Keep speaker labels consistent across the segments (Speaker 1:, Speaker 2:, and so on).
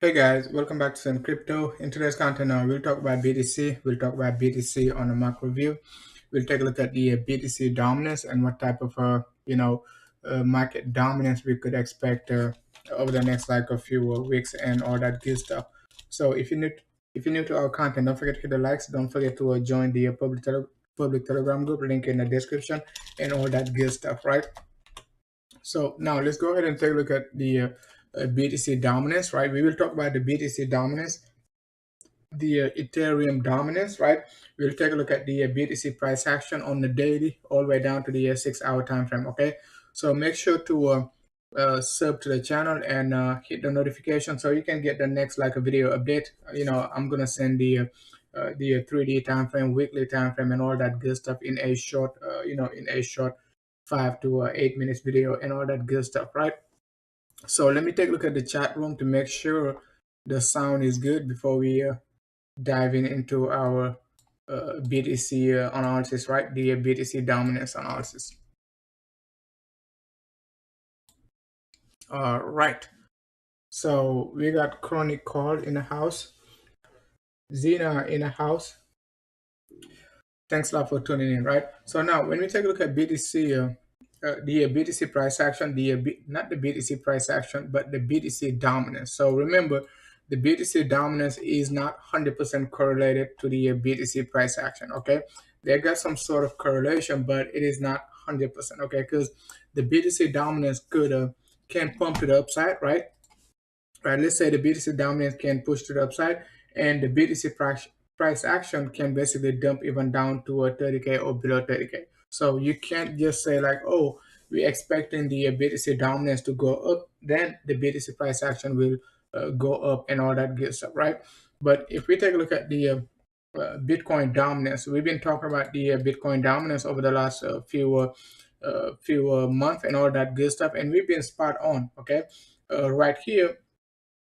Speaker 1: Hey guys, welcome back to Some Crypto. In today's content, we'll talk about BTC. We'll talk about BTC on a macro view. We'll take a look at the BTC dominance and what type of market dominance we could expect over the next like a few weeks and all that good stuff. So if you're new to our content, don't forget to hit the likes. Don't forget to join the public Telegram group. Link in the description and all that good stuff. Right. So now let's go ahead and take a look at the BTC dominance, right? We will talk about the BTC dominance, the Ethereum dominance, right? We'll take a look at the BTC price action on the daily, all the way down to the 6-hour time frame. Okay, so make sure to sub to the channel and hit the notification so you can get the next like a video update. I'm gonna send the 3D time frame, weekly time frame, and all that good stuff in a short, in a short 5 to 8 minutes video and all that good stuff, right? So let me take a look at the chat room to make sure the sound is good before we diving into our BTC analysis, right? The BTC dominance analysis. All right. So we got Chronic Call in the house, Zena in the house. Thanks a lot for tuning in, right? So now when we take a look at BTC, the BTC price action, not the BTC price action, but the BTC dominance. So remember, the BTC dominance is not 100% correlated to the BTC price action. Okay, they got some sort of correlation, but it is not 100%. Okay, because the BTC dominance can pump to the upside, right? Right. Let's say the BTC dominance can push to the upside, and the BTC price action can basically dump even down to a 30K or below 30K. So you can't just say like, oh, we're expecting the BTC dominance to go up, then the BTC price action will go up and all that good stuff, right? But if we take a look at the Bitcoin dominance, we've been talking about the Bitcoin dominance over the last few months and all that good stuff, and we've been spot on. Okay, right here,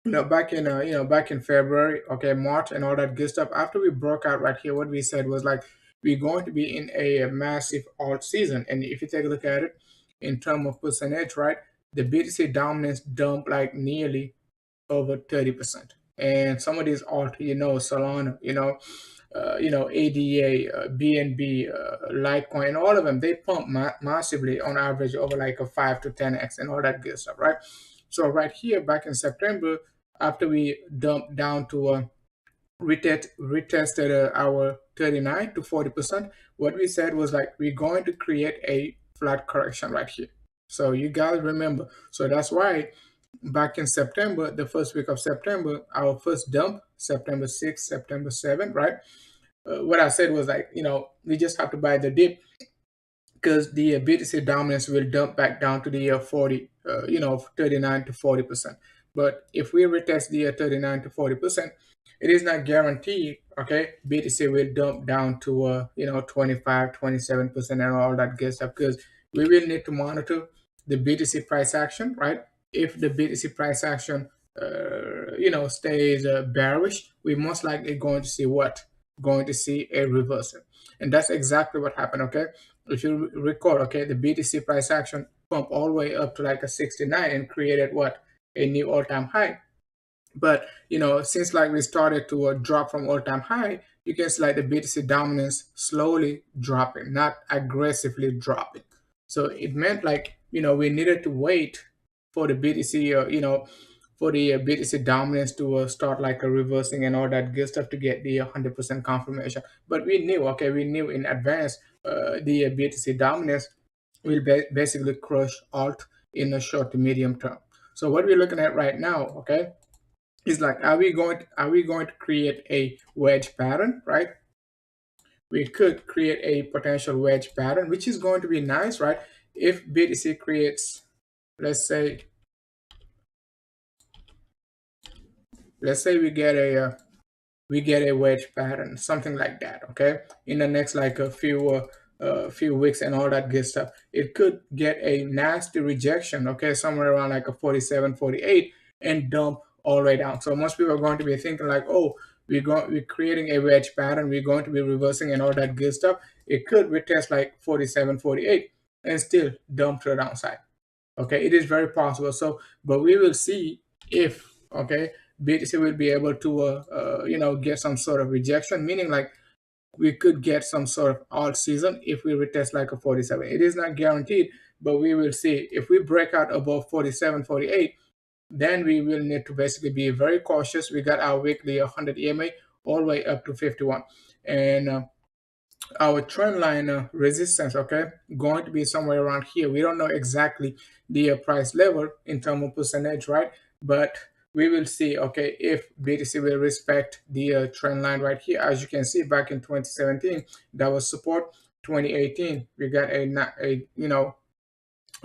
Speaker 1: back in February, okay, March and all that good stuff. After we broke out right here, what we said was like we're going to be in a massive alt season. And if you take a look at it in terms of percentage, right, the BTC dominance dumped like nearly over 30%. And some of these alt, Solana, ADA, BNB, Litecoin, and all of them, they pump massively on average over like a 5 to 10x and all that good stuff, right? So right here, back in September, after we dumped down to retested our 39 to 40%, what we said was like we're going to create a flat correction right here. So you guys remember. So that's why back in September, the first week of September, our first dump, September 6th, September 7th, right? What I said was like, we just have to buy the dip because the BTC dominance will dump back down to the 39 to 40%. But if we retest the 39 to 40%, it is not guaranteed, okay, BTC will dump down to, 25, 27% and all that good stuff, because we will need to monitor the BTC price action, right? If the BTC price action, stays bearish, we most likely going to see what? Going to see a reversal. And that's exactly what happened, okay? If you recall, okay, the BTC price action pumped all the way up to like a 69 and created what? A new all-time high. But since like we started to drop from all-time high, you can see like the BTC dominance slowly dropping, not aggressively dropping. So it meant like we needed to wait for the BTC, for the BTC dominance to start like a reversing and all that good stuff to get the 100% confirmation. But we knew, okay, we knew in advance the BTC dominance will basically crush alt in the short to medium term. So what we're looking at right now, okay, is like, are we going to create a wedge pattern, right? We could create a potential wedge pattern, which is going to be nice, right? If BTC creates, let's say we get a wedge pattern, something like that, okay, in the next like a few weeks and all that good stuff. It could get a nasty rejection, okay, somewhere around like a 47, 48, and dump all the way down. So most people are going to be thinking like, oh, we're creating a wedge pattern, we're going to be reversing and all that good stuff. It could retest like 47, 48 and still dump to the downside. Okay, it is very possible. So, but we will see if, okay, BTC will be able to get some sort of rejection, meaning like we could get some sort of alt season if we retest like a 47. It is not guaranteed, but we will see. If we break out above 47, 48, then we will need to basically be very cautious. We got our weekly 100 EMA all the way up to 51. And our trend line resistance, okay, going to be somewhere around here. We don't know exactly the price level in terms of percentage, right? But we will see, okay, if BTC will respect the trend line right here. As you can see, back in 2017, that was support. 2018, we got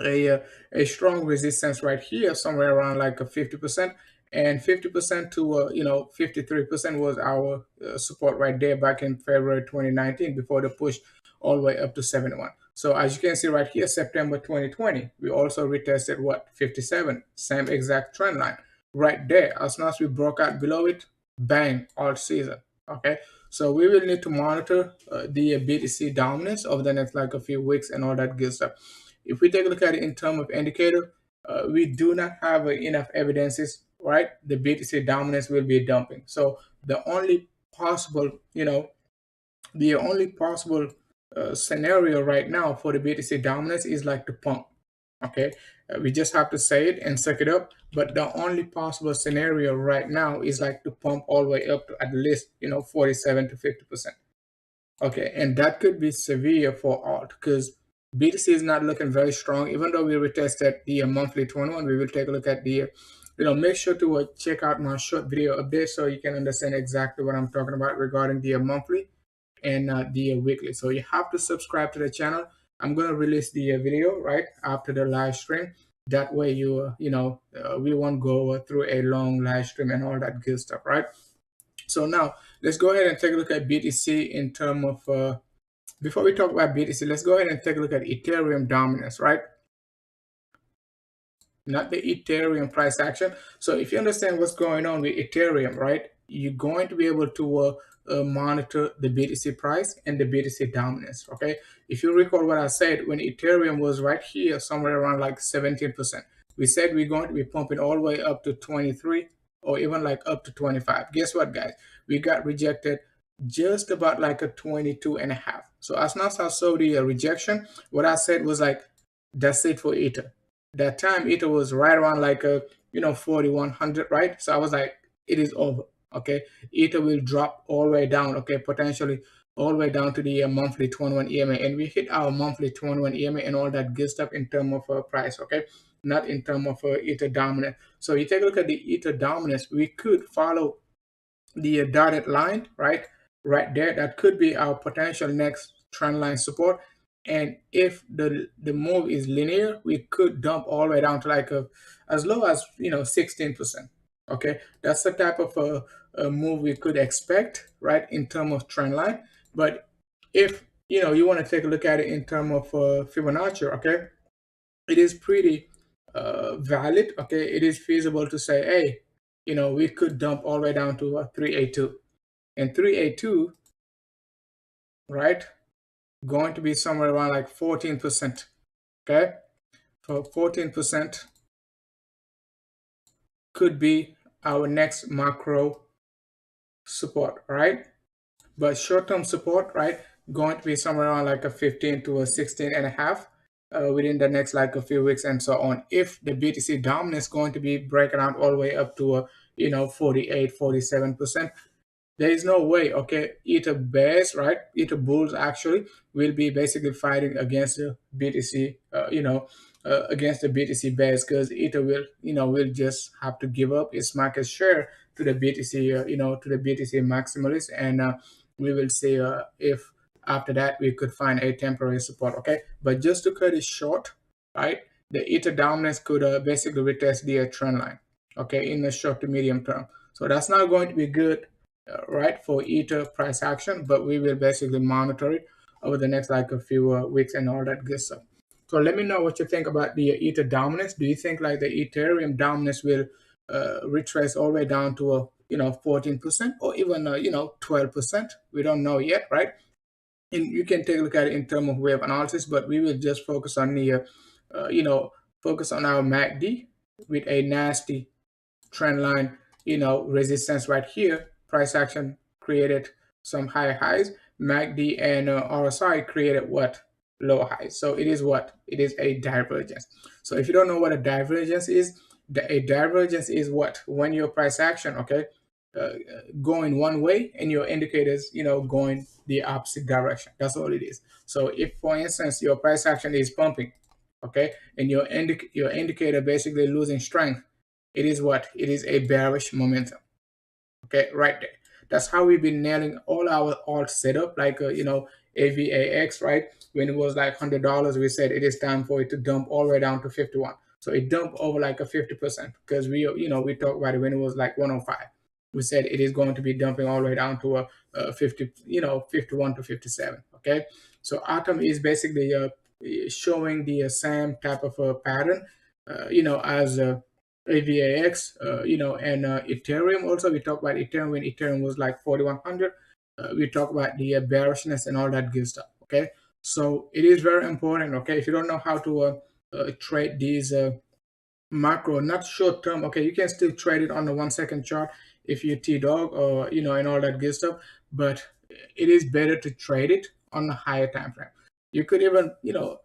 Speaker 1: a strong resistance right here, somewhere around like a 50%, and 50% to 53% was our support right there back in February 2019 before the push all the way up to 71. So as you can see right here, September 2020, we also retested what, 57, same exact trend line right there. As soon as we broke out below it, bang, all season. Okay, so we will need to monitor the BTC dominance over the next like a few weeks and all that good stuff. If we take a look at it in terms of indicator, we do not have enough evidences, right? The BTC dominance will be dumping. So the only possible, scenario right now for the BTC dominance is like to pump. Okay, we just have to say it and suck it up. But the only possible scenario right now is like to pump all the way up to at least 47 to 50%. Okay, and that could be severe for alt because BTC is not looking very strong. Even though we retested the monthly 21, we will take a look at the, make sure to check out my short video update so you can understand exactly what I'm talking about regarding the monthly and the weekly. So you have to subscribe to the channel. I'm going to release the video right after the live stream. That way we won't go through a long live stream and all that good stuff, right? So now let's go ahead and take a look at BTC in terms of, before we talk about BTC, let's go ahead and take a look at Ethereum dominance, right? Not the Ethereum price action. So if you understand what's going on with Ethereum, right, you're going to be able to monitor the BTC price and the BTC dominance, okay? If you recall what I said, when Ethereum was right here, somewhere around like 17%, we said we're going to be pumping all the way up to 23 or even like up to 25. Guess what, guys? We got rejected just about like a 22.5. So as soon as I saw the rejection, what I said was like, that's it for Ether. That time Ether was right around like a 4100, right? So I was like, it is over. Okay, Ether will drop all the way down, okay, potentially all the way down to the monthly 21 EMA, and we hit our monthly 21 EMA and all that good stuff in terms of price, okay, not in terms of Ether dominance. So you take a look at the Ether dominance, we could follow the dotted line right there. That could be our potential next trend line support. And if the move is linear, we could dump all the way down to like as low as 16%. Okay, that's the type of a move we could expect, right, in terms of trend line. But if you want to take a look at it in terms of Fibonacci, okay, it is pretty valid. Okay, it is feasible to say, hey, we could dump all the way down to 382, and 382, right, going to be somewhere around like 14%. Okay, so 14% could be our next macro support, right? But short-term support, right, going to be somewhere around like a 15 to a 16.5 within the next like a few weeks and so on. If the BTC dominance is going to be breaking out all the way up to a 48, 47%, there is no way, okay, Ether bears, right, Ether bulls actually will be basically fighting against the BTC, against the BTC bears, because Ether will just have to give up its market share to the BTC, to the BTC maximalists, and we will see if after that we could find a temporary support, okay? But just to cut it short, right, the Ether dominance could basically retest the trend line, okay, in the short to medium term. So that's not going to be good, right, for Ether price action, but we will basically monitor it over the next like a few weeks and all that good stuff. So let me know what you think about the Ether dominance. Do you think like the Ethereum dominance will retrace all the way down to a 14% or even 12%? We don't know yet, right? And you can take a look at it in terms of wave analysis, but we will just focus on the focus on our MACD with a nasty trend line resistance right here. Price action created some high highs. MACD and RSI created what? Low highs. So it is what? It is a divergence. So if you don't know what a divergence is, a divergence is what? When your price action, okay, going one way and your indicators, going the opposite direction. That's all it is. So if, for instance, your price action is pumping, okay, and your indicator basically losing strength, it is what? It is a bearish momentum. Okay, right there. That's how we've been nailing all our alt setup, like AVAX, right? When it was like $100, we said it is time for it to dump all the way down to 51. So it dumped over like a 50% because we talked about it when it was like 105. We said it is going to be dumping all the way down to a 50, 51 to 57. Okay, so Atom is basically showing the same type of a pattern, as AVAX, and Ethereum. Also, we talked about Ethereum when Ethereum was like 4,100. We talk about the bearishness and all that good stuff. Okay, so it is very important. Okay, if you don't know how to trade these macro, not short term, okay, you can still trade it on the 1 second chart if you T-Dog or and all that good stuff, but it is better to trade it on a higher time frame. You could even,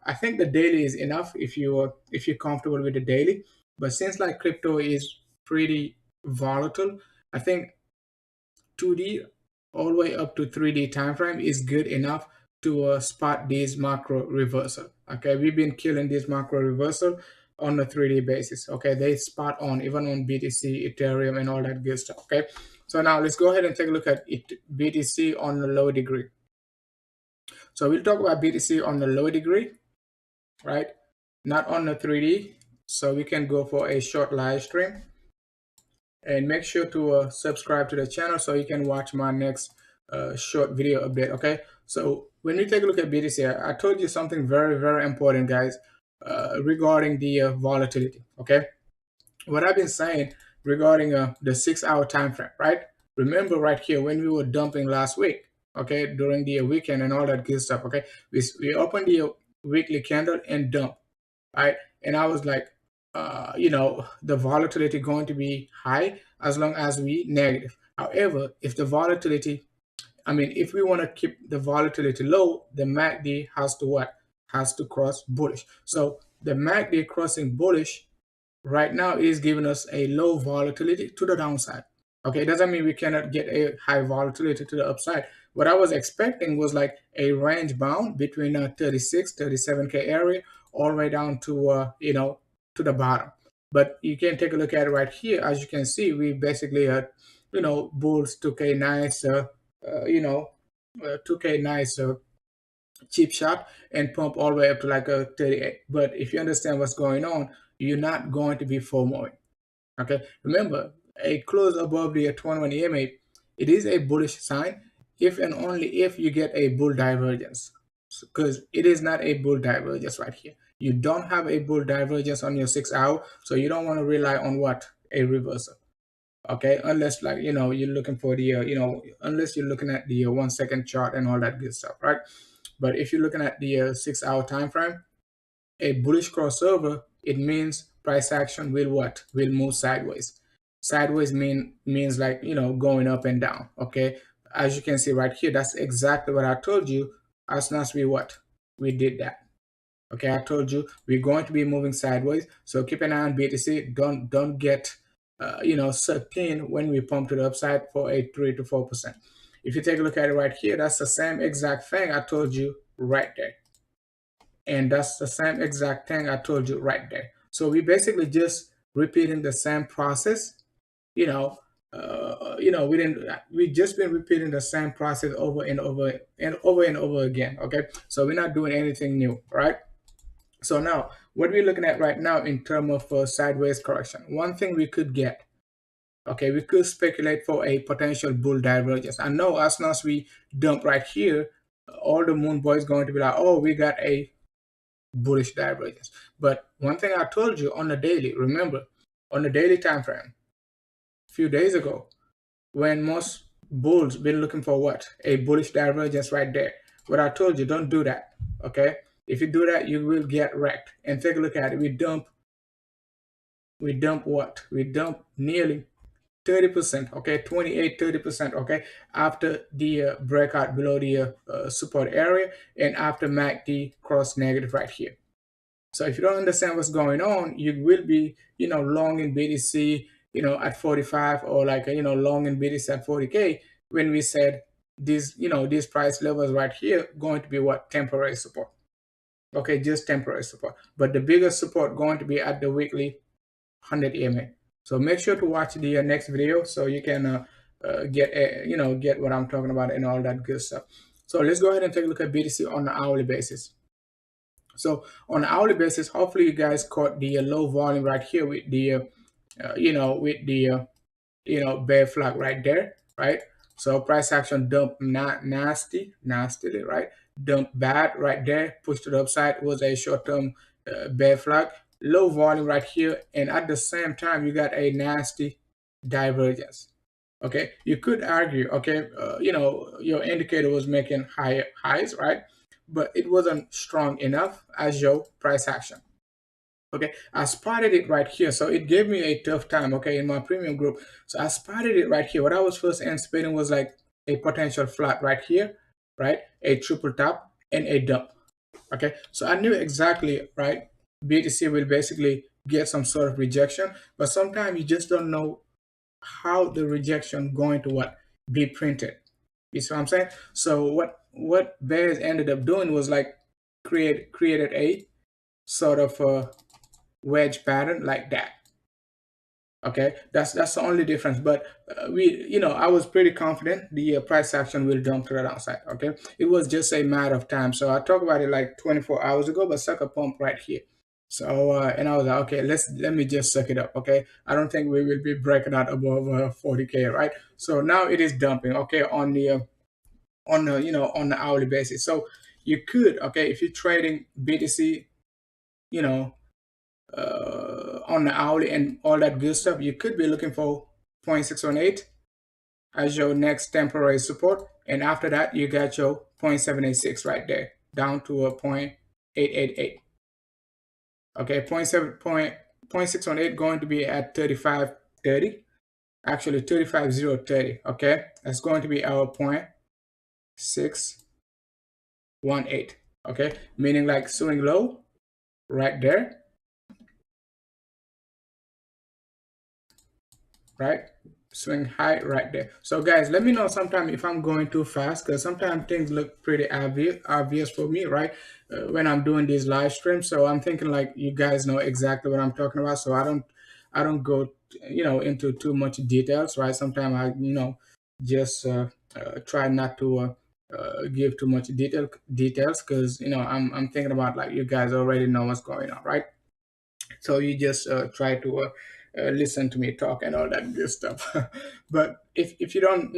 Speaker 1: I think the daily is enough if you're comfortable with the daily, but since like crypto is pretty volatile, I think 2D all the way up to 3D time frame is good enough to spot these macro reversal. Okay, we've been killing this macro reversal on a 3D basis. Okay, they spot on even on BTC, Ethereum, and all that good stuff. Okay, so now let's go ahead and take a look at BTC on the low degree. So we'll talk about BTC on the low degree, right? Not on the 3D. So we can go for a short live stream. And make sure to subscribe to the channel so you can watch my next short video update. Okay, so when we take a look at BTC, I told you something very, very important, guys, regarding the volatility. Okay, what I've been saying regarding the 6-hour time frame, right? Remember right here when we were dumping last week, okay, during the weekend and all that good stuff. Okay, we opened the weekly candle and dump, right? And I was like, the volatility going to be high as long as we negative. However, if the volatility, if we want to keep the volatility low, the MACD has to what? Has to cross bullish. So the MACD crossing bullish right now is giving us a low volatility to the downside. Okay, it doesn't mean we cannot get a high volatility to the upside. What I was expecting was like a range bound between 36, 37K area all the way down to, to the bottom. But you can take a look at it right here. As you can see, we basically, bulls took a nice, took a nice cheap shot and pump all the way up to like a 38. But if you understand what's going on, you're not going to be FOMOing. Okay, remember a close above the 21 EMA, it is a bullish sign if and only if you get a bull divergence, because it is not a bull divergence right here. You don't have a bull divergence on your 6-hour, so you don't want to rely on what? A reversal. Okay, unless like you're looking for the unless you're looking at the 1 second chart and all that good stuff, right? But if you're looking at the 6-hour time frame, a bullish crossover, it means price action will what? Will move sideways. Sideways means like going up and down. Okay, as you can see right here, that's exactly what I told you. As soon as we did that. Okay, I told you we're going to be moving sideways, so keep an eye on BTC. Don't get sucked in when we pump to the upside for a 3 to 4%. If you take a look at it right here, that's the same exact thing I told you right there. And that's the same exact thing I told you right there. So we basically just repeating the same process. We just been repeating the same process over and over and over and over again. Okay, so we're not doing anything new, right? So now what we're looking at right now in terms of sideways correction, one thing we could get, okay, we could speculate for a potential bull divergence. I know as soon as we dump right here, all the moon boys going to be like, oh, we got a bullish divergence. But one thing I told you on the daily, remember, on the daily time frame, a few days ago, when most bulls been looking for what? A bullish divergence right there. What I told you, don't do that. Okay? If you do that, you will get wrecked. And take a look at it. We dump what? We dump nearly 30%, okay, 28, 30%, okay, after the breakout below the support area and after MACD cross negative right here. So if you don't understand what's going on, you will be, long in BTC, at 45, or like, long in BTC at 40K, when we said these price levels right here going to be what? Temporary support. Okay, just temporary support. But the biggest support going to be at the weekly 100 EMA. So make sure to watch the next video so you can get what I'm talking about and all that good stuff. So let's go ahead and take a look at BTC on an hourly basis. So on an hourly basis, hopefully you guys caught the low volume right here with the bear flag right there, right? So price action dump nastily, right? Dump bad right there, push to the upside, was a short-term bear flag, low volume right here, and at the same time you got a nasty divergence. Okay, you could argue, okay, your indicator was making higher highs, right? But it wasn't strong enough as your price action. Okay, I spotted it right here. So it gave me a tough time, okay, in my premium group. So I spotted it right here. What I was first anticipating was like a potential flat right here, right? A triple top and a dump. Okay, so I knew exactly, right? BTC will basically get some sort of rejection, but sometimes you just don't know how the rejection going to what be printed. You see what I'm saying? So what bears ended up doing was like created a sort of a wedge pattern like that. Okay, that's the only difference. But I was pretty confident the price action will dump to the downside. Okay, it was just a matter of time. So I talked about it like 24 hours ago, but sucker pump right here. So and I was like, okay, let me just suck it up. Okay, I don't think we will be breaking out above 40K, right? So now it is dumping. Okay, on the on the hourly basis. So you could, okay, if you're trading BTC, on the hourly and all that good stuff, you could be looking for 0.618 as your next temporary support, and after that you got your 0.786 right there down to a 0.888. Okay, 0.618 going to be at 35.30, actually 35.030. Okay, that's going to be our 0.618. Okay, meaning like swing low right there, right? Swing high right there. So guys, let me know sometime if I'm going too fast, because sometimes things look pretty obvious for me, right? When I'm doing these live streams. So I'm thinking like you guys know exactly what I'm talking about. So I don't go into too much details, right? Sometimes I just try not to give too much details, because I'm thinking about like you guys already know what's going on, right? So you just try to listen to me talk and all that good stuff. But if you don't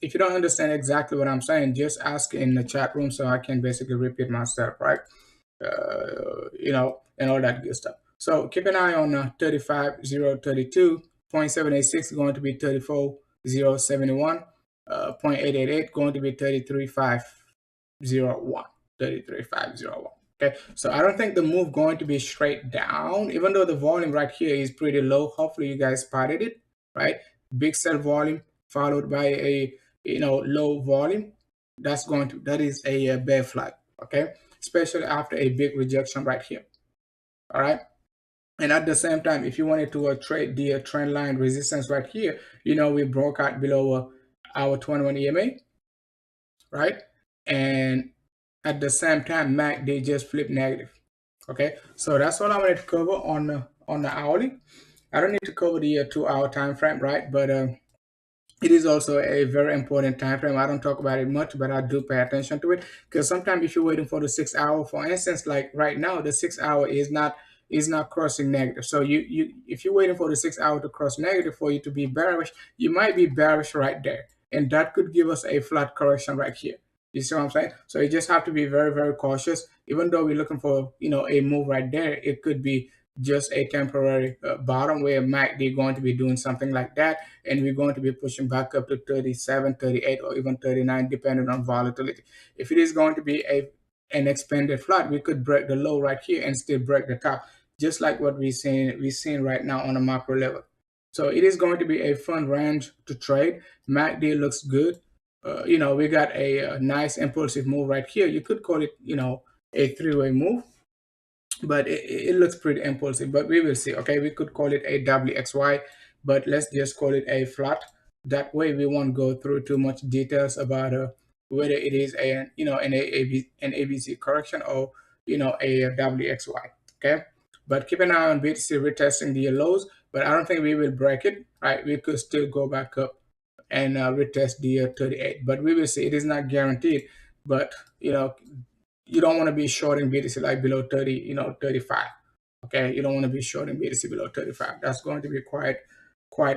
Speaker 1: if you don't understand exactly what I'm saying, just ask in the chat room so I can basically repeat myself, right? And all that good stuff. So keep an eye on 35.032, 0.786 going to be 34.071, 0.888 going to be 33.501, 33.501. Okay, so I don't think the move going to be straight down, even though the volume right here is pretty low. Hopefully you guys spotted it, right? Big sell volume followed by a low volume. That is a bear flag, okay? Especially after a big rejection right here. All right. And at the same time, if you wanted to trade the trend line resistance right here, we broke out below our 21 EMA, right? And at the same time, they just flip negative. Okay, so that's all I wanted to cover on the hourly. I don't need to cover the 2-hour time frame, right? But it is also a very important time frame. I don't talk about it much, but I do pay attention to it, because sometimes if you're waiting for the 6-hour, for instance, like right now, the 6-hour is not crossing negative. So if you're waiting for the 6-hour to cross negative for you to be bearish, you might be bearish right there, and that could give us a flat correction right here. You see what I'm saying? So you just have to be very, very cautious. Even though we're looking for a move right there, it could be just a temporary bottom where MACD going to be doing something like that, and we're going to be pushing back up to 37, 38, or even 39, depending on volatility. If it is going to be an expanded flat, we could break the low right here and still break the top, just like what we're seeing right now on a macro level. So it is going to be a fun range to trade. MACD looks good. You know, we got a nice impulsive move right here. You could call it, you know, a three-way move, but it looks pretty impulsive. But we will see. Okay, we could call it a WXY, but let's just call it a flat. That way, we won't go through too much details about whether it is a, you know, an ABC correction or, you know, a WXY. Okay, but keep an eye on BTC retesting the lows. But I don't think we will break it. Right, we could still go back up and retest the 38. But we will see. It is not guaranteed. But you know, you don't want to be shorting BTC like below 30, you know, 35. Okay, you don't want to be shorting BTC below 35. That's going to be quite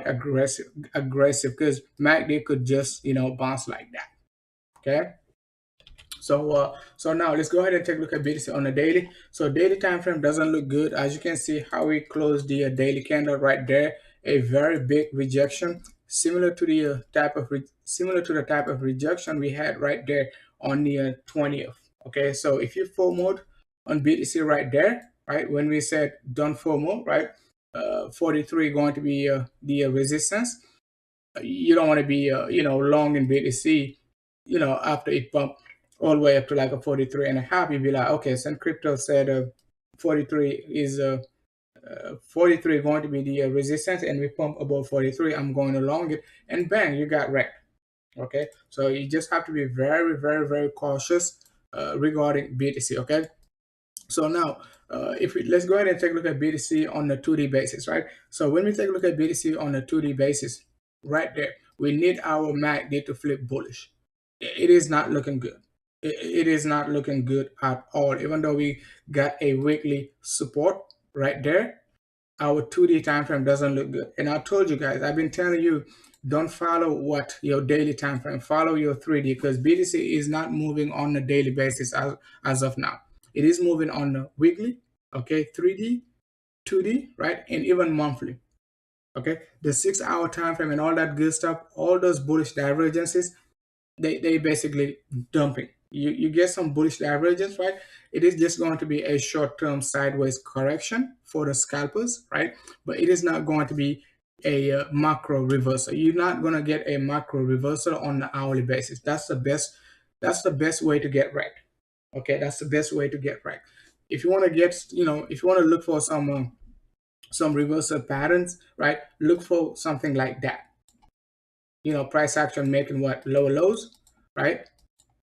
Speaker 1: aggressive because MACD could just, you know, bounce like that. Okay. So now let's go ahead and take a look at BTC on the daily. So daily time frame doesn't look good. As you can see how we closed the daily candle right there, a very big rejection, similar to the type of rejection we had right there on the 20th. Okay, so if you FOMO'd on BTC right there, right, when we said don't FOMO, right, 43 going to be the resistance. You don't want to be you know, long in BTC, you know, after it bumped all the way up to like a 43 and a half. You'd be like, okay, some crypto said 43 is 43 going to be the resistance, and we pump above 43, I'm going along it, and bang, you got wrecked. Okay, so you just have to be very cautious regarding BTC. Okay, so now if we let's go ahead and take a look at BTC on the 2D basis, right? So when we take a look at BTC on the 2D basis, right there, we need our MACD to flip bullish. It is not looking good. It is not looking good at all. Even though we got a weekly support right there, our 2D time frame doesn't look good. And I told you guys, I've been telling you, don't follow what your daily time frame, follow your 3D, because BTC is not moving on a daily basis as of now. It is moving on the weekly, okay, 3D, 2D, right, and even monthly. Okay, the 6 hour time frame and all that good stuff, all those bullish divergences, they basically dumping. You get some bullish divergence, right? It is just going to be a short-term sideways correction for the scalpers, right? But it is not going to be a macro reversal. You're not going to get a macro reversal on the hourly basis. That's the best way to get right. Okay, that's the best way to get right. If you want to get, you know, if you want to look for some reversal patterns, right, look for something like that. You know, price action making what, lower lows, right,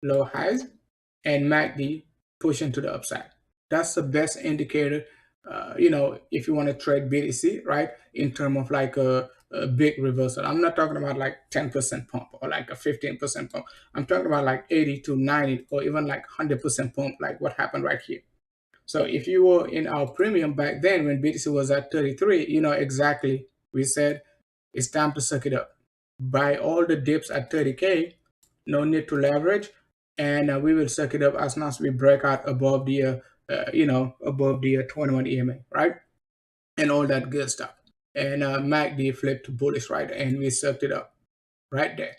Speaker 1: lower highs, and MACD pushing to the upside. That's the best indicator, you know, if you want to trade BTC, right, in terms of like a big reversal. I'm not talking about like 10% pump or like a 15% pump. I'm talking about like 80 to 90 or even like 100% pump, like what happened right here. So if you were in our premium back then when BTC was at 33, you know exactly, we said it's time to suck it up. Buy all the dips at 30K, no need to leverage, and we will suck it up as soon as we break out above the, you know, above the 21 EMA, right? And all that good stuff. And MACD flipped to bullish, right? And we sucked it up right there.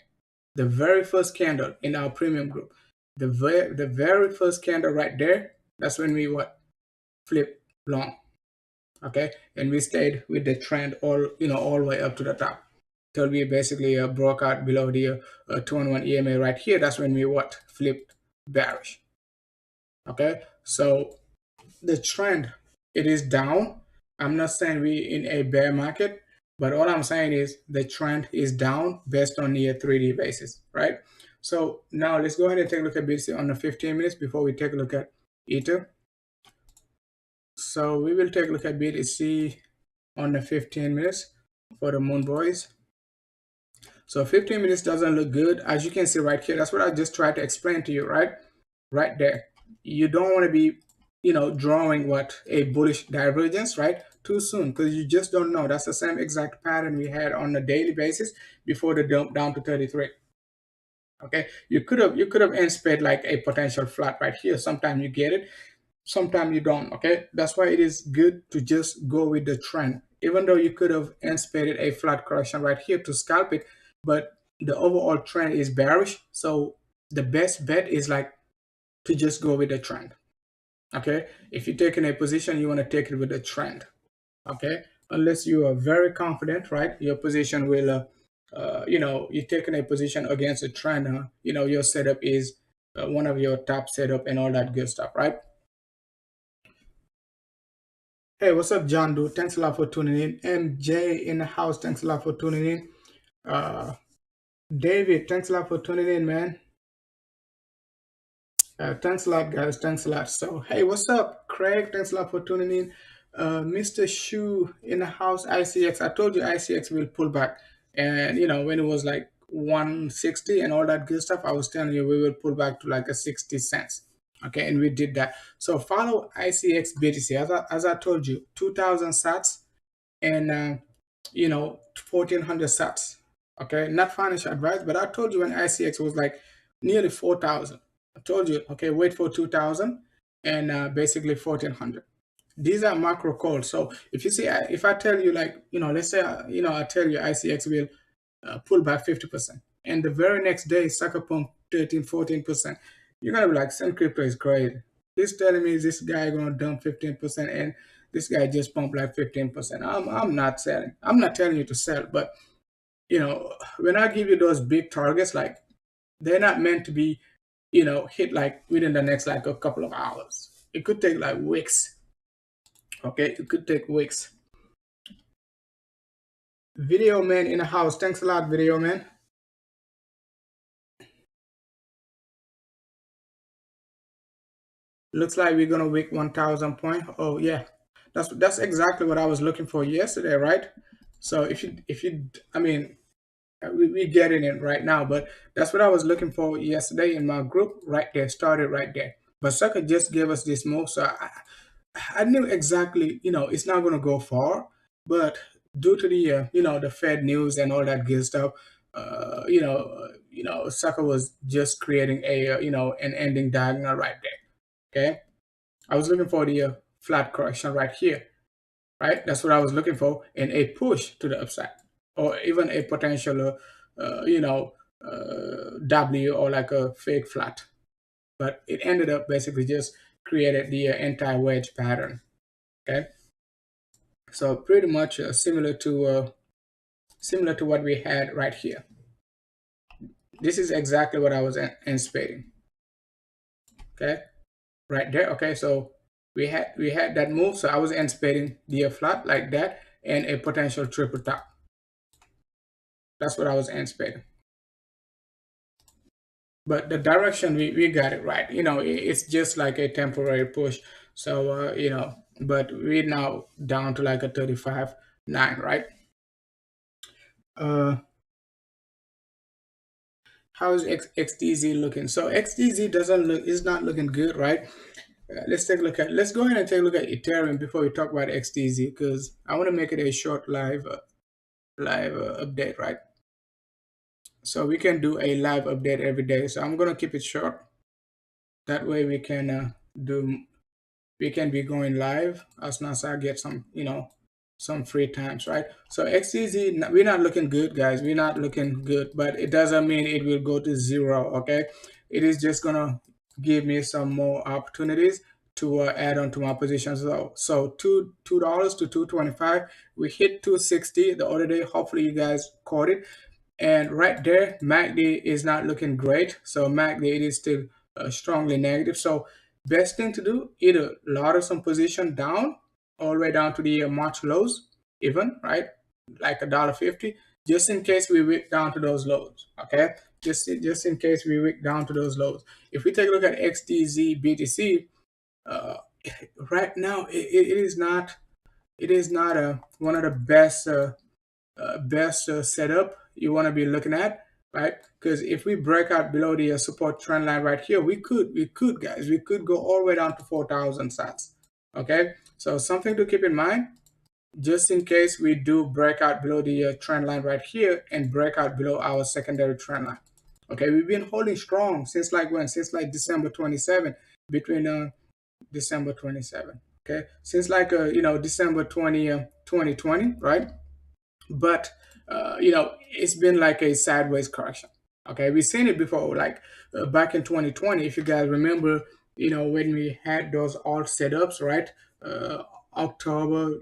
Speaker 1: The very first candle in our premium group, the very first candle right there, that's when we what? Flip long. Okay, and we stayed with the trend all, you know, all the way up to the top till we basically broke out below the 21 EMA right here. That's when we what? Flipped bearish. Okay, so the trend, it is down. I'm not saying we in a bear market, but all I'm saying is the trend is down based on the 3D basis, right? So now let's go ahead and take a look at BTC on the 15 minutes before we take a look at Ether. So we will take a look at BTC on the 15 minutes for the Moon Boys. So 15 minutes doesn't look good. As you can see right here, that's what I just tried to explain to you, right? Right there. You don't want to be, you know, drawing what, a bullish divergence, right, too soon, because you just don't know. That's the same exact pattern we had on a daily basis before the dump down to 33. Okay, you could have anticipate like a potential flat right here. Sometimes you get it, sometimes you don't. Okay, that's why it is good to just go with the trend, even though you could have anticipated a flat correction right here to scalp it, but the overall trend is bearish. So the best bet is like to just go with the trend. Okay, if you're taking a position, you want to take it with the trend. Okay, unless you are very confident, right? Your position will, you're taking a position against a trend. Your setup is one of your top setup and all that good stuff, right? Hey, what's up, John? Dude, thanks a lot for tuning in. MJ in the house, thanks a lot for tuning in. Uh, David, thanks a lot for tuning in, man. Thanks a lot, guys. Thanks a lot. So, hey, what's up, Craig? Thanks a lot for tuning in. Mr. Shu in the house, ICX. I told you ICX will pull back. And, when it was like 160 and all that good stuff, I was telling you we will pull back to like a 60 cents. Okay, and we did that. So, follow ICX BTC. As I told you, 2,000 sats and 1,400 sats. Okay, not financial advice, but I told you when ICX was like nearly 4,000. I told you, okay, wait for 2,000 and basically 1,400. These are macro calls. So if you see, if I tell you like, let's say, I tell you ICX will pull back 50%, and the very next day sucker pump 13, 14%, you're gonna be like, Sun Crypto is crazy. He's telling me this guy gonna dump 15%, and this guy just pumped like 15%. I'm not selling. I'm not telling you to sell, but when I give you those big targets, like they're not meant to be, hit like within the next like a couple of hours. It could take like weeks. Okay, it could take weeks. Video man in the house. Thanks a lot, video man. Looks like we're gonna wick 1,000 point. Oh yeah, that's exactly what I was looking for yesterday, right? So I mean, we getting it right now, but that's what I was looking for yesterday in my group. Right there, started right there. But Sucker just gave us this move, so I knew exactly, it's not gonna go far, but due to the the Fed news and all that good stuff, Sucker was just creating a an ending diagonal right there. Okay, I was looking for the flat correction right here, right? That's what I was looking for, and a push to the upside, or even a potential, W or like a fake flat. But it ended up basically just created the anti-wedge pattern. Okay, so pretty much similar to what we had right here. This is exactly what I was anticipating. Okay, right there. Okay, so we had that move, so I was anticipating the flat like that and a potential triple top. That's what I was anticipating. But the direction we got it right. It's just like a temporary push. So but we're now down to like a 35.9, right? Uh, how's XDZ looking? So XDZ doesn't look is not looking good, right? Let's take a look at. Let's go ahead and take a look at Ethereum before we talk about XDZ, because I want to make it a short live update, right? So we can do a live update every day. So I'm gonna keep it short. That way we can be going live as soon as I get some free times, right? So XTZ, we're not looking good, guys. We're not looking good, but it doesn't mean it will go to zero. Okay, it is just gonna give me some more opportunities to add on to my positions. So $2 to 225. We hit 260 the other day. Hopefully you guys caught it. And right there, MACD is not looking great. So MACD, it is still strongly negative. So best thing to do, either ladder some position down all the way down to the March lows, even, right? Like $1.50, just in case we wick down to those lows. Okay, just in case we wick down to those lows. If we take a look at XDZ BTC, uh, right now it is not one of the best setup you want to be looking at, right? Because if we break out below the support trend line right here, we could guys, we could go all the way down to 4,000 sats. Okay, so something to keep in mind, just in case we do break out below the trend line right here and break out below our secondary trend line. Okay, we've been holding strong since like when? Since like December 27, between December 27. Okay, since like December 2020, right? But it's been like a sideways correction. Okay, we've seen it before, like back in 2020, if you guys remember, when we had those alt setups, right? October,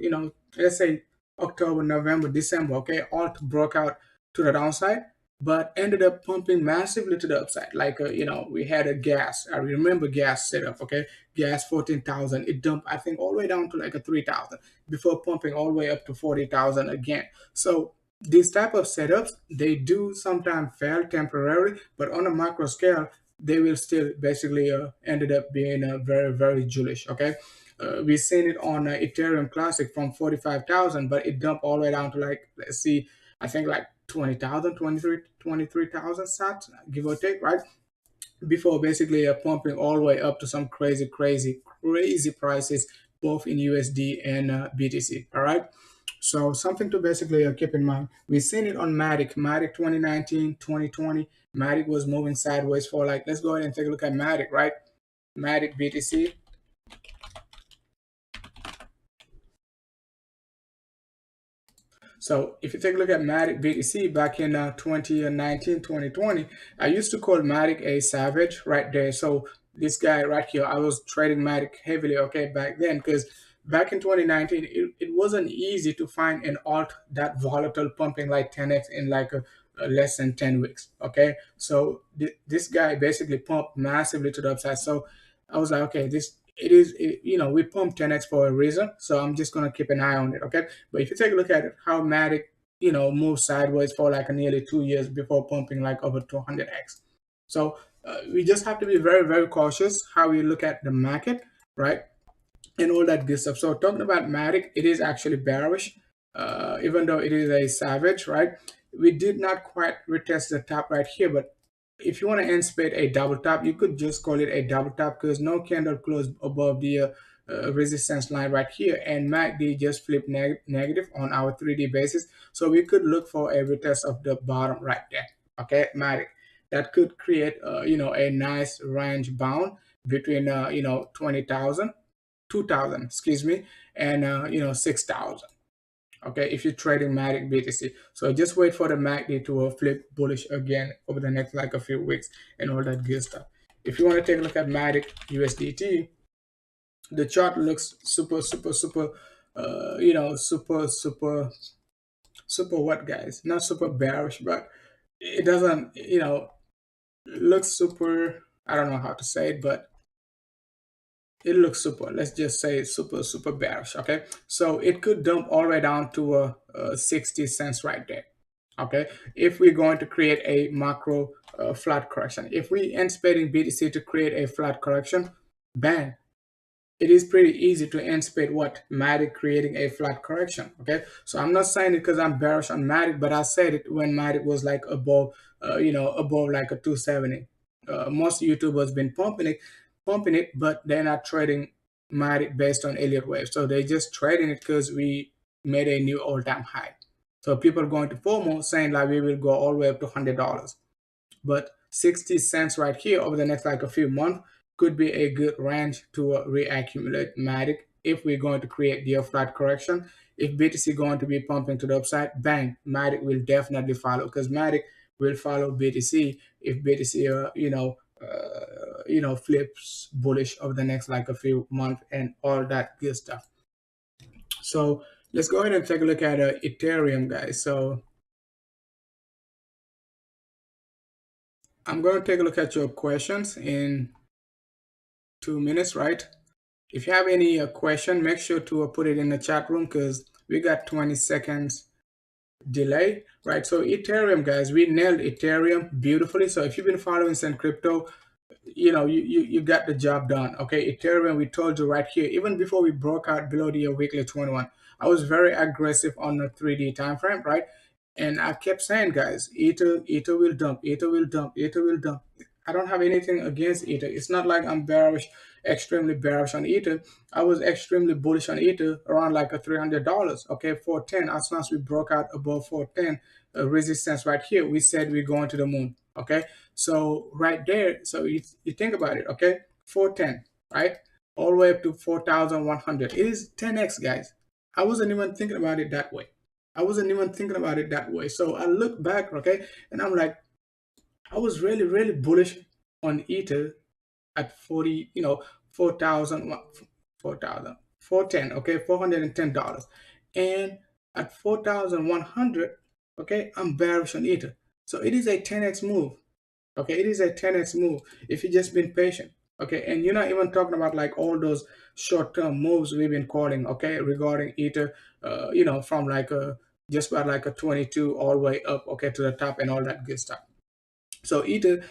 Speaker 1: let's say October, November, December, okay, alt broke out to the downside, but ended up pumping massively to the upside. Like, we had a gas. I remember gas setup, okay? Gas 14,000. It dumped, I think, all the way down to like a 3,000 before pumping all the way up to 40,000 again. So these type of setups, they do sometimes fail temporarily, but on a macro scale, they will still basically ended up being very, very bullish, okay? We've seen it on Ethereum Classic from 45,000, but it dumped all the way down to like, let's see, I think like 20,000, 23,000 sats, give or take, right? Before basically pumping all the way up to some crazy, crazy, crazy prices, both in USD and BTC, all right? So something to basically keep in mind. We've seen it on Matic 2019, 2020. Matic was moving sideways for like, let's go ahead and take a look at Matic, right? Matic BTC. So if you take a look at Matic BTC back in 2019, 2020, I used to call Matic a savage right there. So this guy right here, I was trading Matic heavily, okay, back then, because back in 2019, it wasn't easy to find an alt that volatile pumping like 10x in like a less than 10 weeks, okay? So this guy basically pumped massively to the upside. So I was like, okay, we pump 10x for a reason. So I'm just gonna keep an eye on it, okay? But if you take a look at it, how Matic, moved sideways for like nearly 2 years before pumping like over 200x. So we just have to be very, very cautious how we look at the market, right? And all that good stuff. So talking about Matic, it is actually bearish, even though it is a savage, right? We did not quite retest the top right here, but if you want to anticipate a double top, you could just call it a double top because no candle closed above the resistance line right here, and MACD just flipped negative on our 3D basis. So we could look for a retest of the bottom right there. Okay, Matic, that could create a nice range bound between 20,000, 2,000, excuse me, and 6,000. Okay, if you're trading Matic BTC. So just wait for the MACD to flip bullish again over the next like a few weeks and all that good stuff. If you want to take a look at Matic USDT, the chart looks super, super, super, super, super, super what, guys? Not super bearish, but it doesn't, look super, I don't know how to say it, but it looks super, let's just say super, super bearish, okay? So it could dump all the way down to 60 cents right there, okay? If we're going to create a macro flat correction, if we anticipating BTC to create a flat correction, bang, it is pretty easy to anticipate what Matic creating a flat correction, okay? So I'm not saying it because I'm bearish on Matic, but I said it when Matic was like above, above like a 270. Most YouTubers been pumping it, but they're not trading Matic based on Elliott wave. So they just trading it because we made a new all-time high. So people are going to FOMO saying like we will go all the way up to $100. But 60 cents right here over the next like a few months could be a good range to reaccumulate Matic if we're going to create the flat correction. If BTC going to be pumping to the upside, bang, Matic will definitely follow because Matic will follow BTC if BTC, flips bullish over the next like a few months and all that good stuff. So let's go ahead and take a look at Ethereum, guys. So I'm going to take a look at your questions in 2 minutes, right? If you have any question, make sure to put it in the chat room because we got 20 seconds delay, right? So Ethereum, guys, we nailed Ethereum beautifully. So if you've been following Send Crypto, you got the job done. Okay, Ethereum, we told you right here, even before we broke out below the weekly 21, I was very aggressive on the 3D time frame, right? And I kept saying, guys, Ether will dump, Ether will dump, Ether will dump. I don't have anything against Ether. It's not like I'm bearish, extremely bearish on Ether. I was extremely bullish on Ether around like a $300. Okay, 410. As soon as we broke out above 410 resistance right here, we said we're going to the moon. Okay, so right there, so you think about it. Okay, 410, right, all the way up to 4,100. It is 10x, guys. I wasn't even thinking about it that way. I wasn't even thinking about it that way. So I look back, okay, and I'm like, I was really, really bullish on Ether at 40, 4,000, 4,000, 410, okay, $410. And at 4,100, okay, I'm bearish on Ether. So it is a 10x move. Okay, it is a 10x move if you just been patient. Okay, and you're not even talking about like all those short-term moves we've been calling, okay, regarding Ether, from like a just about like a 22 all the way up, okay, to the top and all that good stuff. So Ether,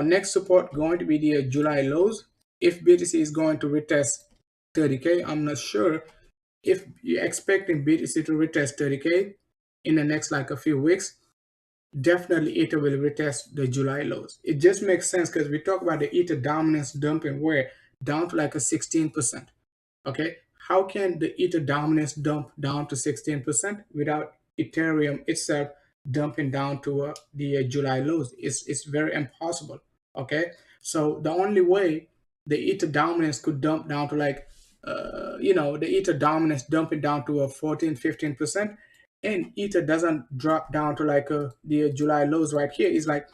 Speaker 1: next support going to be the July lows. If BTC is going to retest 30K, I'm not sure if you're expecting BTC to retest 30K in the next like a few weeks. Definitely Ether will retest the July lows. It just makes sense because we talk about the Ether dominance dumping where down to like a 16%. Okay, how can the Ether dominance dump down to 16% without Ethereum itself dumping down to the July lows? It's very impossible. Okay, so the only way the Ether dominance could dump down to like the Ether dominance dumping down to a 14-15%, and Ether doesn't drop down to like the July lows right here, is like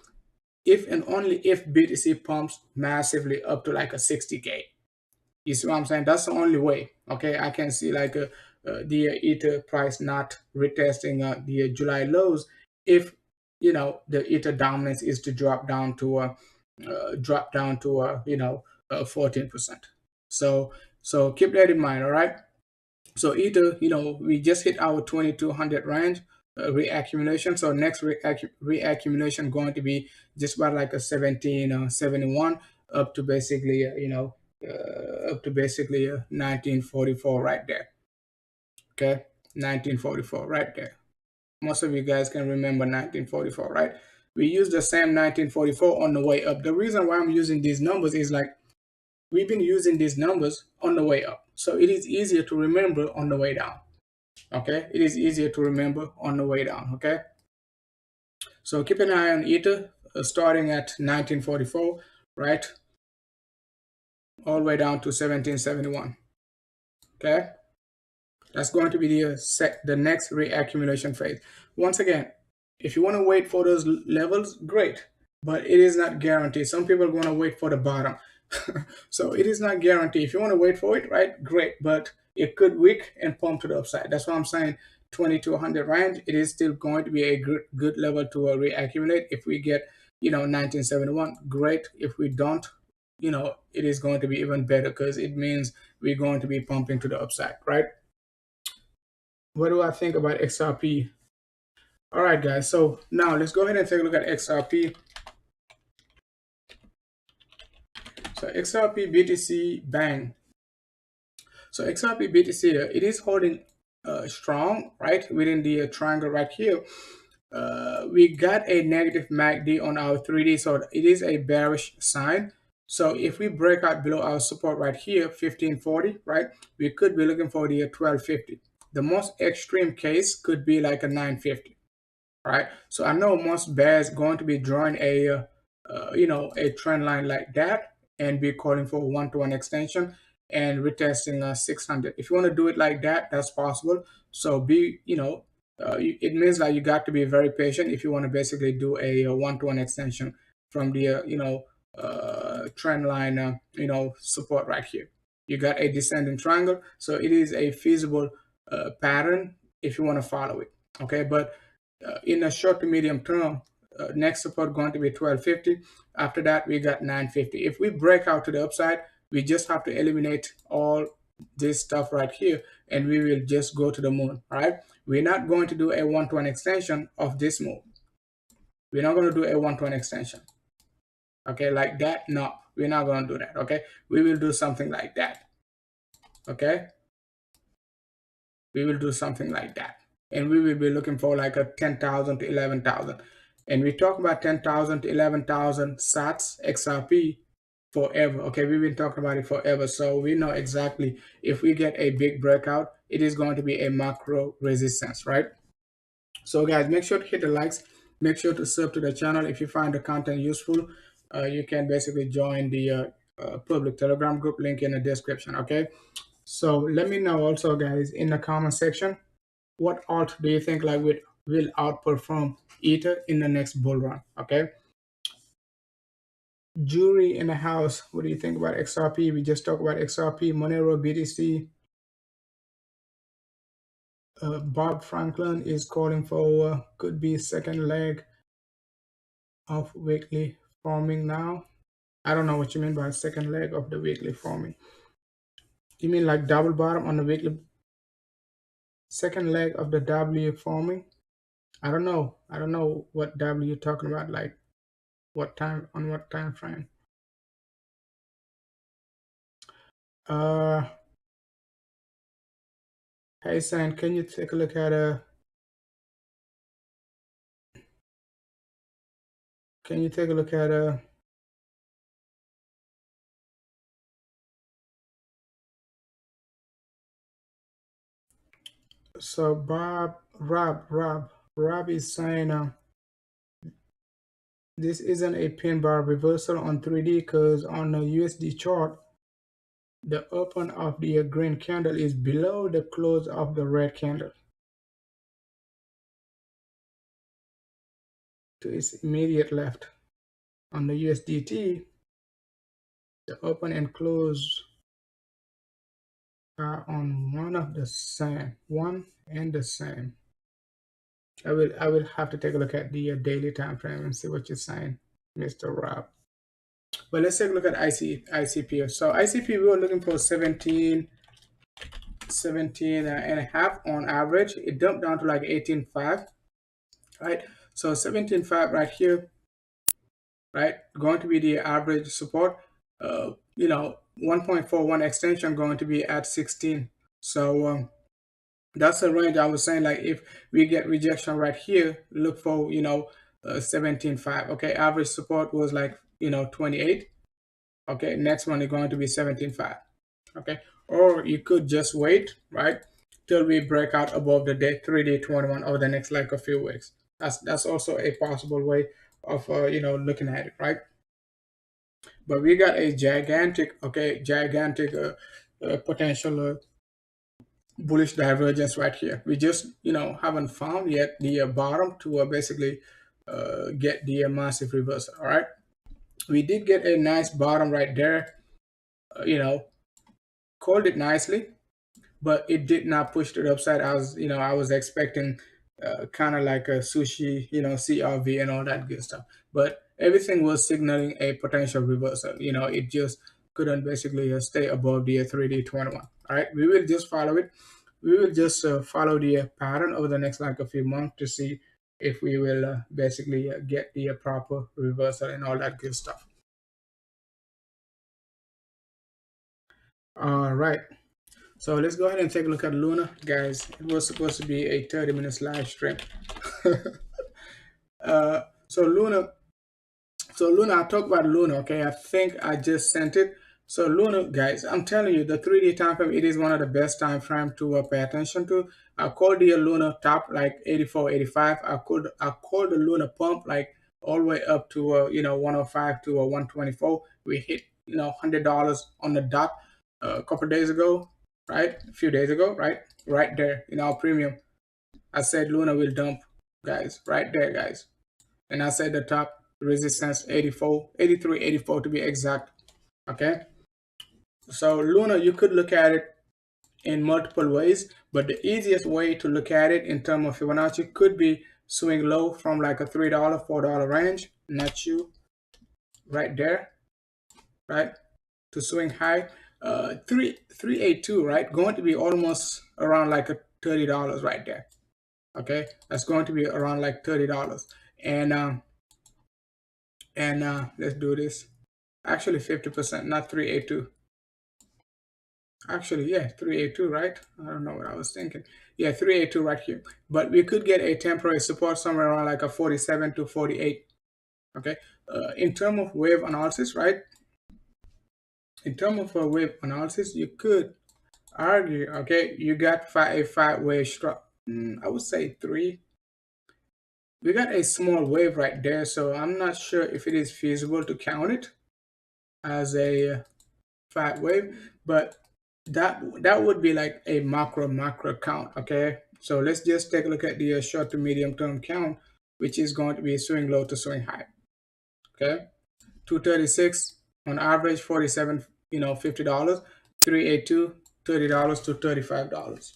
Speaker 1: if and only if BTC pumps massively up to like a 60K. You see what I'm saying? That's the only way. Okay, I can see like the Ether price not retesting the July lows if the Ether dominance is to drop down to 14%. So keep that in mind. All right. So Ether, we just hit our 2200 range reaccumulation. So next reaccumulation going to be just about like a 1771 up to basically up to basically 1944 right there. Okay, 1944 right there. Most of you guys can remember 1944, right? We use the same 1944 on the way up. The reason why I'm using these numbers is like we've been using these numbers on the way up, so it is easier to remember on the way down. Okay, it is easier to remember on the way down. Okay, so keep an eye on Ether starting at 1944, right, all the way down to 1771. Okay, that's going to be the next reaccumulation phase. Once again, if you want to wait for those levels, great, but it is not guaranteed. Some people are going to wait for the bottom. So it is not guaranteed. If you want to wait for it, right, great, but it could wick and pump to the upside. That's why I'm saying 2200 range. It is still going to be a good level to reaccumulate. If we get 1971, great. If we don't, it is going to be even better because it means we're going to be pumping to the upside, right? What do I think about XRP? All right, guys. So now let's go ahead and take a look at XRP. So XRP BTC bang. So XRP BTC, it is holding strong, right, within the triangle right here. We got a negative MACD on our 3D, so it is a bearish sign. So if we break out below our support right here, 1540, right, we could be looking for the 1250. The most extreme case could be like a 950, right? So I know most bears going to be drawing a a trend line like that and be calling for one-to-one extension and retesting 600. If you want to do it like that, that's possible. So it means that you got to be very patient if you want to basically do a one-to-one extension from the trend line support right here. You got a descending triangle, so it is a feasible pattern if you want to follow it. Okay, but in a short to medium term, next support going to be 1250. After that, we got 950. If we break out to the upside, we just have to eliminate all this stuff right here, and we will just go to the moon. All right, we're not going to do a one-to-one extension of this move. We're not going to do a one-to-one extension. Okay, like that. No, we're not going to do that. Okay, we will do something like that. Okay, we will do something like that, and we will be looking for like a 10,000 to 11,000. And we talk about 10,000 to 11,000 sats XRP forever. Okay, we've been talking about it forever, so we know exactly if we get a big breakout, it is going to be a macro resistance, right? So guys, make sure to hit the likes, make sure to sub to the channel. If you find the content useful, you can basically join the public Telegram group, link in the description. Okay, so let me know also, guys, in the comment section, what alt do you think like will outperform Ether in the next bull run? Okay, Jury in the house, what do you think about XRP? We just talked about XRP, Monero, BTC, Bob Franklin is calling for could be second leg of weekly forming now. I don't know what you mean by second leg of the weekly forming. You mean like double bottom on the weekly, second leg of the W forming? I don't know. I don't know what W you're talking about, like what time, on what time frame. Hey San, can you take a look at can you take a look at so Rob is saying this isn't a pin bar reversal on 3D because on the USD chart, the open of the green candle is below the close of the red candle to its immediate left. On the USDT, the open and close are on one and the same. I will have to take a look at the daily time frame and see what you're saying, Mr. Rob. But let's take a look at ICP. So ICP, we were looking for 17 and a half on average. It dumped down to like 18.5, right? So 17.5 right here, right? Going to be the average support. 1.41 extension going to be at 16. So that's the range I was saying. Like if we get rejection right here, look for 17.5. Okay, average support was like 28. Okay, next one is going to be 17.5. Okay, or you could just wait, right, till we break out above the day 3D 21 over the next like a few weeks. That's also a possible way of looking at it, right? But we got a gigantic potential bullish divergence right here. We just haven't found yet the bottom to basically get the massive reversal. All right, we did get a nice bottom right there. Called it nicely, but it did not push it upside. I was expecting kind of like a sushi, CRV and all that good stuff. But everything was signaling a potential reversal. It just couldn't basically stay above the 3D 21. All right, we will just follow it. We will just follow the pattern over the next like a few months to see if we will basically get the proper reversal and all that good stuff. All right. So let's go ahead and take a look at Luna, guys. It was supposed to be a 30 minutes live stream. uh, so Luna, I talked about Luna. Okay, I think I just sent it. So Luna, guys, I'm telling you, the 3D time frame, it is one of the best time frame to pay attention to. I called the Luna top like 84, 85. I called the Luna pump like all the way up to 105 to 124. We hit $100 on the dot a couple days ago, right? A few days ago, right there in our premium. I said Luna will dump, guys, right there, guys. And I said the top resistance 84, 83, 84 to be exact. Okay. So Luna, you could look at it in multiple ways, but the easiest way to look at it in terms of Fibonacci could be swing low from like a $3, $4 range, not you, right there, right, to swing high. 382, right, going to be almost around like a $30 right there. Okay, that's going to be around like $30, and let's do this. Actually, 50%, not 382. Actually, yeah, 382, right? I don't know what I was thinking. Yeah, 382 right here. But we could get a temporary support somewhere around like a 47 to 48. Okay. In terms of wave analysis, right? In terms of a wave analysis, you could argue, okay, you got a five-wave structure. I would say three. We got a small wave right there, so I'm not sure if it is feasible to count it as a fat wave, but that would be like a macro count. Okay, so let's just take a look at the short to medium term count, which is going to be swing low to swing high. Okay, 236 on average, 47, $50, 382, $30 to $35.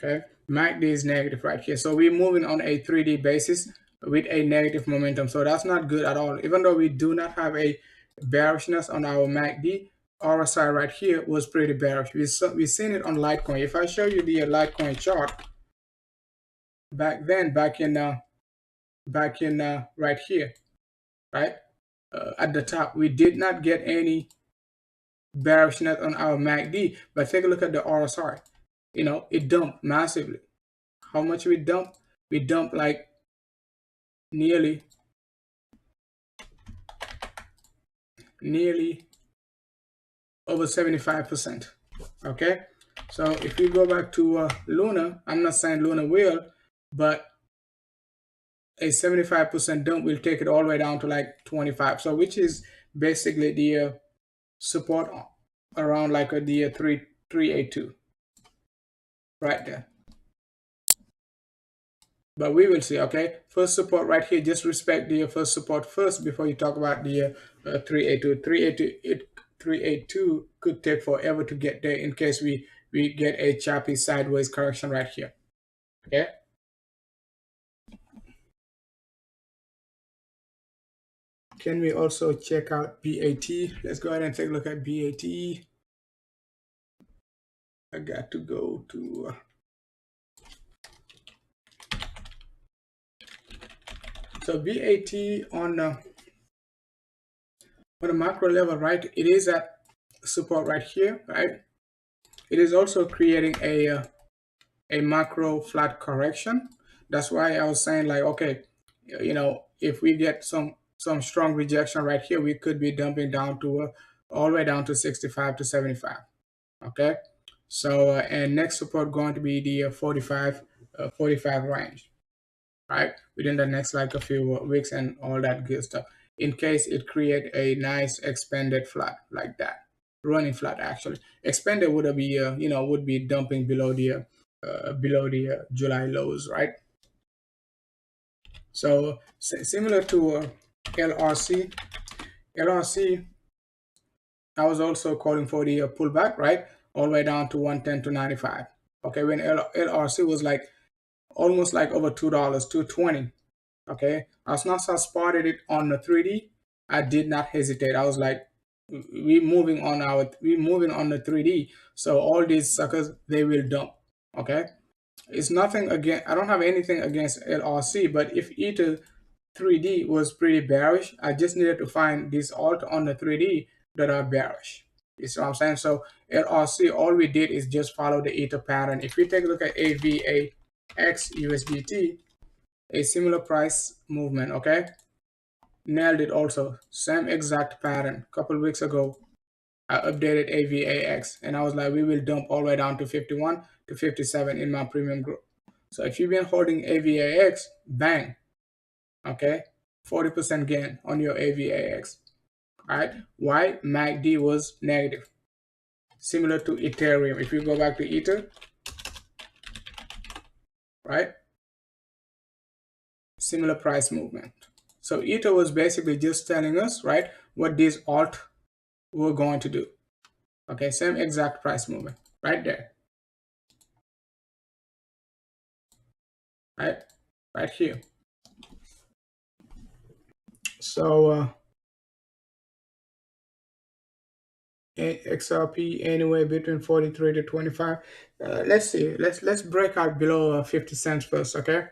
Speaker 1: Okay, MACD is negative right here. So we're moving on a 3D basis with a negative momentum. So that's not good at all. Even though we do not have a bearishness on our MACD, RSI right here was pretty bearish. We've seen it on Litecoin. If I show you the Litecoin chart, back then, back in right here, right at the top, we did not get any bearishness on our MACD, but take a look at the RSI. You know, it dumped massively. How much we dumped? We dumped like nearly over 75%. Okay, so if we go back to Luna, I'm not saying Luna will, but a 75% dump will take it all the way down to like 25. So which is basically the support around like the 382 right there. But we will see. Okay, first support right here, just respect the first support first before you talk about the 382. 382 could take forever to get there in case we get a choppy sideways correction right here. Okay, can we also check out BAT? Let's go ahead and take a look at BAT. I got to go to so BAT on a macro level, right? It is at support right here, right? It is also creating a macro flat correction. That's why I was saying like, okay, you know, if we get some strong rejection right here, we could be dumping down to all the way down to 65 to 75. Okay, so and next support going to be the 45 range, right, within the next like a few weeks and all that good stuff, in case it create a nice expanded flat like that, running flat. Actually expanded would be you know, would be dumping below the July lows, right? So similar to LRC, I was also calling for the pullback, right, all the way down to 110 to 95. Okay, when LRC was like almost like over $2, 220. Okay, as soon as I spotted it on the 3D, I did not hesitate. I was like, we moving on the 3D. So all these suckers, they will dump. Okay, it's nothing against, I don't have anything against LRC, but if Ether 3D was pretty bearish, I just needed to find these alt on the 3D that are bearish. You see what I'm saying? So LRC, all we did is just follow the Ether pattern. If we take a look at AVAX USDT, a similar price movement, okay? Nailed it also. Same exact pattern. A couple weeks ago, I updated AVAX and I was like, we will dump all the way down to 51 to 57 in my premium group. So if you've been holding AVAX, bang, okay, 40% gain on your AVAX. All right, why? MACD was negative, similar to Ethereum. If you go back to Ether, right, similar price movement. So Ether was basically just telling us, right, what these alt were going to do. Okay, same exact price movement right there, right here. So XRP anywhere between 43 to 25. Let's see. Let's break out below 50 cents first. Okay,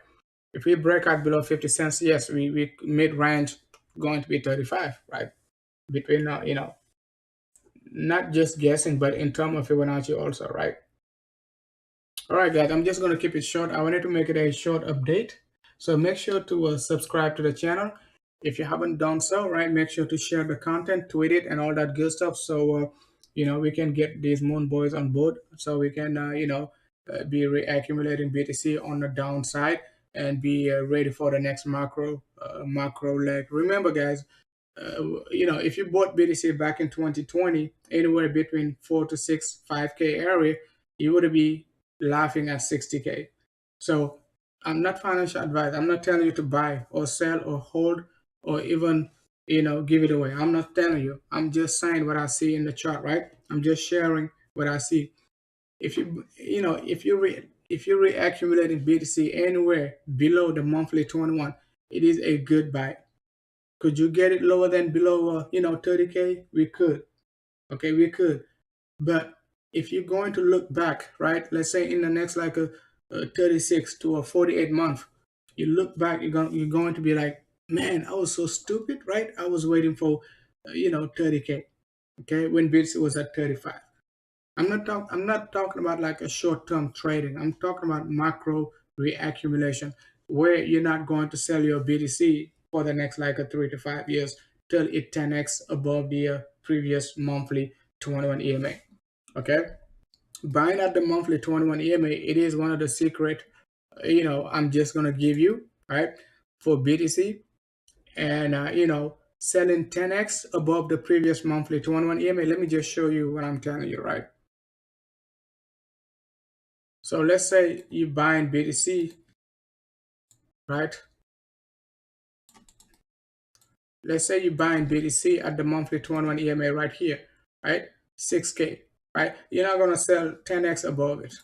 Speaker 1: if we break out below 50 cents, yes, we mid range going to be 35, right? Between you know, not just guessing, but in terms of Fibonacci also, right? All right, guys, I'm just going to keep it short. I wanted to make it a short update. So make sure to subscribe to the channel. If you haven't done so, right, make sure to share the content, tweet it, and all that good stuff. So, you know, we can get these moon boys on board. So we can, you know, be reaccumulating BTC on the downside and be ready for the next macro leg. Remember, guys, you know, if you bought BTC back in 2020, anywhere between 4 to 6, 5K area, you would be laughing at 60K. So I'm not financial advice. I'm not telling you to buy or sell or hold or even, you know, give it away. I'm not telling you. I'm just saying what I see in the chart, right? I'm just sharing what I see. If you, you know, if you read, if you're reaccumulating BTC anywhere below the monthly 21, it is a good buy. Could you get it lower than below, 30K? We could. Okay, we could. But if you're going to look back, right, let's say in the next like a 36 to a 48 month, you look back, you're going to be like, man, I was so stupid, right? I was waiting for, 30K, okay, when BTC was at 35. I'm not talking about like a short-term trading. I'm talking about macro reaccumulation, where you're not going to sell your BTC for the next like a 3 to 5 years till it 10x above the previous monthly 21 EMA. Okay, buying at the monthly 21 EMA, it is one of the secret, I'm just gonna give you, right, for BTC, and selling 10x above the previous monthly 21 EMA. Let me just show you what I'm telling you, right? So let's say you buying BTC, right? Let's say you buying BTC at the monthly 21 EMA right here, right? 6K, right? You're not gonna sell 10x above it.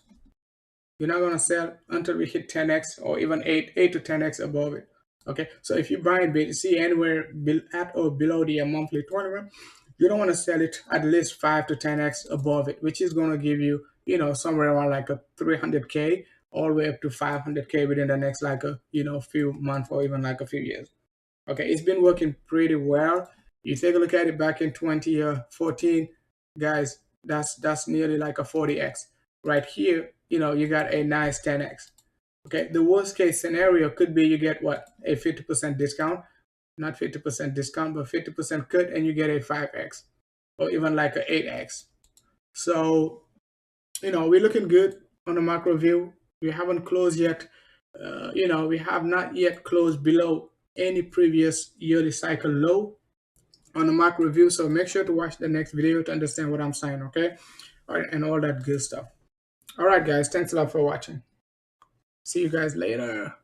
Speaker 1: You're not gonna sell until we hit 10x or even 8 to 10x above it. Okay, so if you're buying BTC anywhere at or below the monthly 21, you don't want to sell it at least 5 to 10x above it, which is going to give you, somewhere around like a 300K all the way up to 500K within the next like a, few months or even like a few years. Okay, it's been working pretty well. You take a look at it back in 2014, guys, that's nearly like a 40x. Right here, you got a nice 10x. Okay, the worst case scenario could be you get what, a 50% discount, not 50% discount, but 50% cut, and you get a 5x or even like a 8x. So, we're looking good on the macro view. We haven't closed yet. We have not yet closed below any previous yearly cycle low on the macro view. So make sure to watch the next video to understand what I'm saying, okay? All right, and all that good stuff. All right, guys, thanks a lot for watching. See you guys later.